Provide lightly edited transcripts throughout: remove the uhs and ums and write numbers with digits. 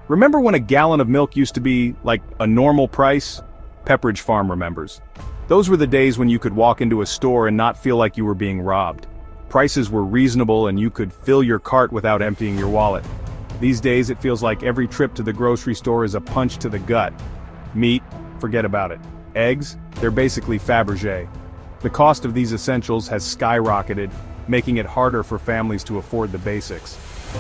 Remember when a gallon of milk used to be, like, a normal price? Pepperidge Farm remembers. Those were the days when you could walk into a store and not feel like you were being robbed. Prices were reasonable and you could fill your cart without emptying your wallet. These days it feels like every trip to the grocery store is a punch to the gut. Meat, forget about it. Eggs, they're basically Fabergé. The cost of these essentials has skyrocketed, making it harder for families to afford the basics.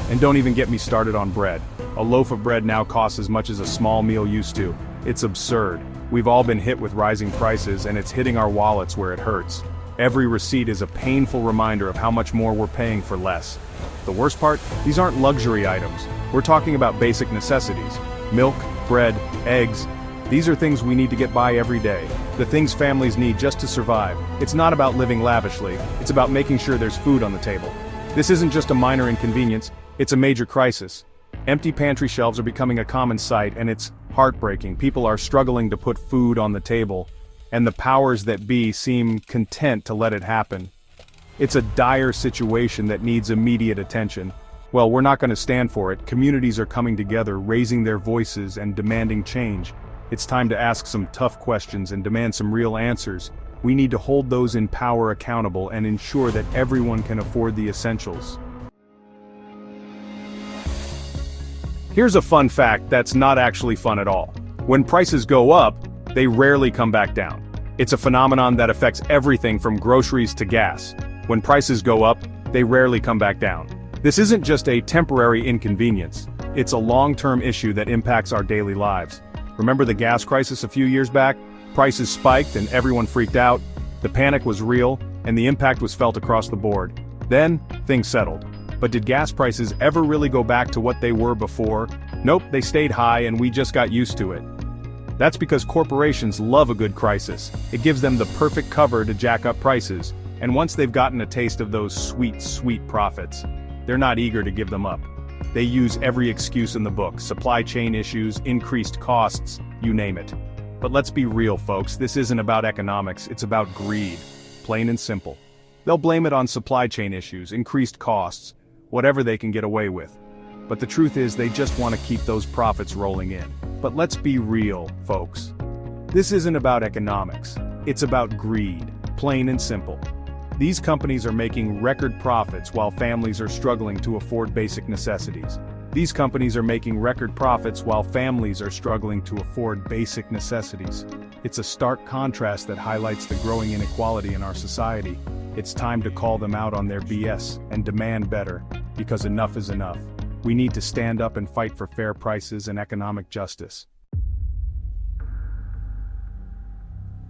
And don't even get me started on bread. A loaf of bread now costs as much as a small meal used to. It's absurd. We've all been hit with rising prices and it's hitting our wallets where it hurts. Every receipt is a painful reminder of how much more we're paying for less. The worst part? These aren't luxury items. We're talking about basic necessities. Milk, bread, eggs. These are things we need to get by every day. The things families need just to survive. It's not about living lavishly. It's about making sure there's food on the table. This isn't just a minor inconvenience, it's a major crisis. Empty pantry shelves are becoming a common sight and it's heartbreaking. People are struggling to put food on the table, and the powers that be seem content to let it happen. It's a dire situation that needs immediate attention. Well, we're not going to stand for it. Communities are coming together, raising their voices and demanding change. It's time to ask some tough questions and demand some real answers. We need to hold those in power accountable and ensure that everyone can afford the essentials. Here's a fun fact that's not actually fun at all. When prices go up, they rarely come back down. It's a phenomenon that affects everything from groceries to gas. When prices go up, they rarely come back down. This isn't just a temporary inconvenience. It's a long-term issue that impacts our daily lives. Remember the gas crisis a few years back? Prices spiked and everyone freaked out. The panic was real, and the impact was felt across the board. Then, things settled. But did gas prices ever really go back to what they were before? Nope, they stayed high and we just got used to it. That's because corporations love a good crisis. It gives them the perfect cover to jack up prices. And once they've gotten a taste of those sweet, sweet profits, they're not eager to give them up. They use every excuse in the book: supply chain issues, increased costs, you name it. But let's be real, folks, this isn't about economics, it's about greed. Plain and simple. They'll blame it on supply chain issues, increased costs, whatever they can get away with. But the truth is they just want to keep those profits rolling in. But let's be real, folks. This isn't about economics, it's about greed. Plain and simple. These companies are making record profits while families are struggling to afford basic necessities. These companies are making record profits while families are struggling to afford basic necessities. It's a stark contrast that highlights the growing inequality in our society. It's time to call them out on their BS and demand better, because enough is enough. We need to stand up and fight for fair prices and economic justice.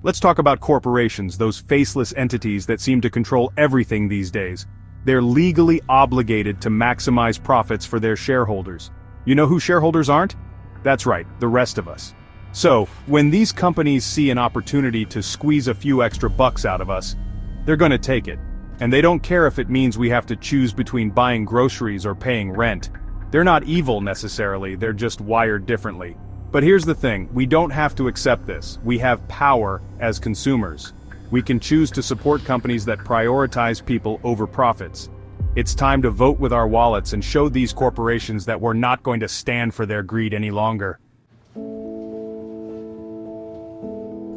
Let's talk about corporations, those faceless entities that seem to control everything these days. They're legally obligated to maximize profits for their shareholders. You know who shareholders aren't? That's right, the rest of us. So, when these companies see an opportunity to squeeze a few extra bucks out of us, they're gonna take it. And they don't care if it means we have to choose between buying groceries or paying rent. They're not evil necessarily, they're just wired differently. But here's the thing, we don't have to accept this. We have power as consumers. We can choose to support companies that prioritize people over profits. It's time to vote with our wallets and show these corporations that we're not going to stand for their greed any longer.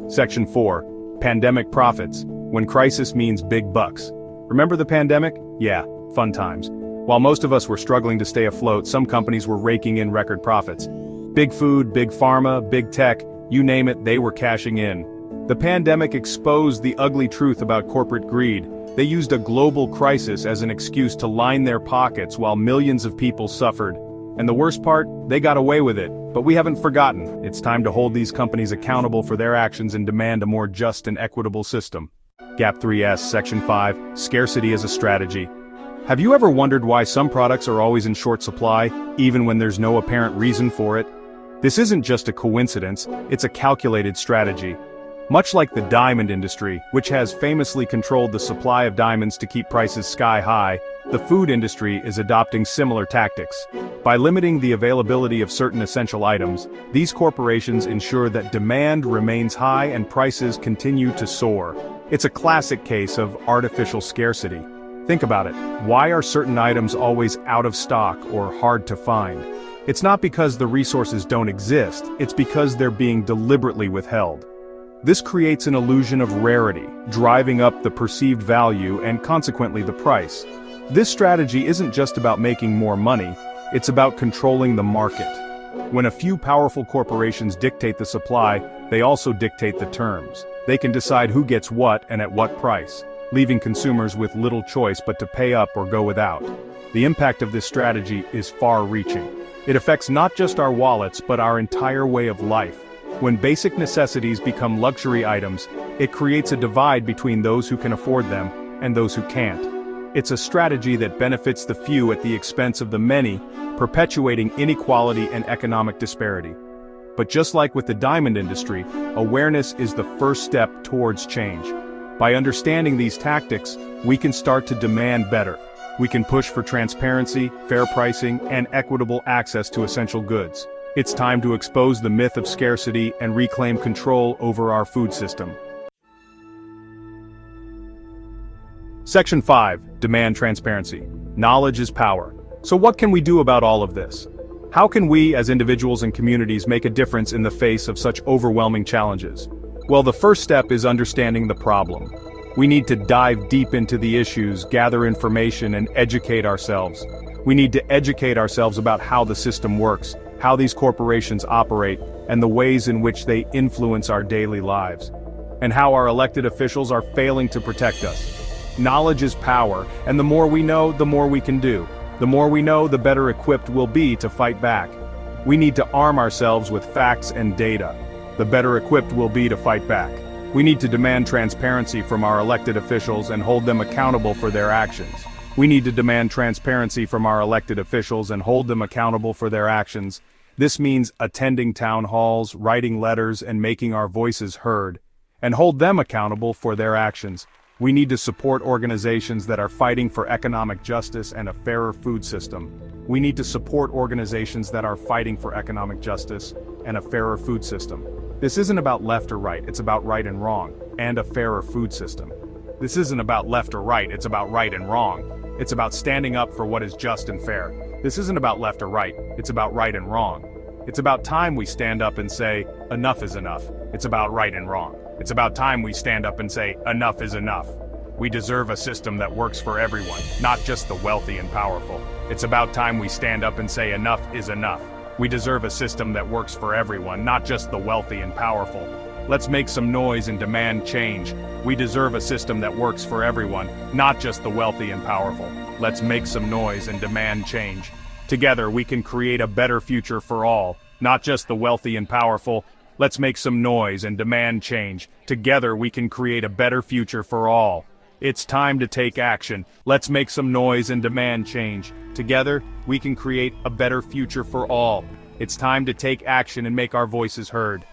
Section 4. Pandemic profits. When crisis means big bucks. Remember the pandemic? Yeah, fun times. While most of us were struggling to stay afloat, some companies were raking in record profits. Big food, big pharma, big tech, you name it, they were cashing in. The pandemic exposed the ugly truth about corporate greed. They used a global crisis as an excuse to line their pockets while millions of people suffered. And the worst part, they got away with it. But we haven't forgotten. It's time to hold these companies accountable for their actions and demand a more just and equitable system. Gap 3S, Section 5, Scarcity as a Strategy. Have you ever wondered why some products are always in short supply, even when there's no apparent reason for it? This isn't just a coincidence, it's a calculated strategy. Much like the diamond industry, which has famously controlled the supply of diamonds to keep prices sky high, the food industry is adopting similar tactics. By limiting the availability of certain essential items, these corporations ensure that demand remains high and prices continue to soar. It's a classic case of artificial scarcity. Think about it. Why are certain items always out of stock or hard to find? It's not because the resources don't exist, it's because they're being deliberately withheld. This creates an illusion of rarity, driving up the perceived value and consequently the price. This strategy isn't just about making more money, it's about controlling the market. When a few powerful corporations dictate the supply, they also dictate the terms. They can decide who gets what and at what price, leaving consumers with little choice but to pay up or go without. The impact of this strategy is far-reaching. It affects not just our wallets but our entire way of life. When basic necessities become luxury items, it creates a divide between those who can afford them and those who can't. It's a strategy that benefits the few at the expense of the many, perpetuating inequality and economic disparity. But just like with the diamond industry, awareness is the first step towards change. By understanding these tactics, we can start to demand better. We can push for transparency, fair pricing, and equitable access to essential goods. It's time to expose the myth of scarcity and reclaim control over our food system. Section 5. Demand transparency. Knowledge is power. So what can we do about all of this? How can we, as individuals and communities, make a difference in the face of such overwhelming challenges? Well, the first step is understanding the problem. We need to dive deep into the issues, gather information, and educate ourselves. We need to educate ourselves about how the system works, how these corporations operate, and the ways in which they influence our daily lives, and how our elected officials are failing to protect us. Knowledge is power, and the more we know, the more we can do. The more we know, the better equipped we'll be to fight back. We need to arm ourselves with facts and data. The better equipped we'll be to fight back. We need to demand transparency from our elected officials and hold them accountable for their actions. We need to demand transparency from our elected officials and hold them accountable for their actions. This means attending town halls, writing letters, and making our voices heard. And hold them accountable for their actions. We need to support organizations that are fighting for economic justice and a fairer food system. We need to support organizations that are fighting for economic justice and a fairer food system. This isn't about left or right, it's about right and wrong, and a fairer food system. This isn't about left or right, it's about right and wrong. It's about standing up for what is just and fair. This isn't about left or right, it's about right and wrong. It's about time we stand up and say, enough is enough. It's about right and wrong. It's about time we stand up and say, enough is enough. We deserve a system that works for everyone, not just the wealthy and powerful. It's about time we stand up and say, enough is enough. We deserve a system that works for everyone, not just the wealthy and powerful. Let's make some noise and demand change. We deserve a system that works for everyone, not just the wealthy and powerful. Let's make some noise and demand change. Together we can create a better future for all, not just the wealthy and powerful. Let's make some noise and demand change. Together we can create a better future for all. It's time to take action. Let's make some noise and demand change. Together, we can create a better future for all. It's time to take action and make our voices heard.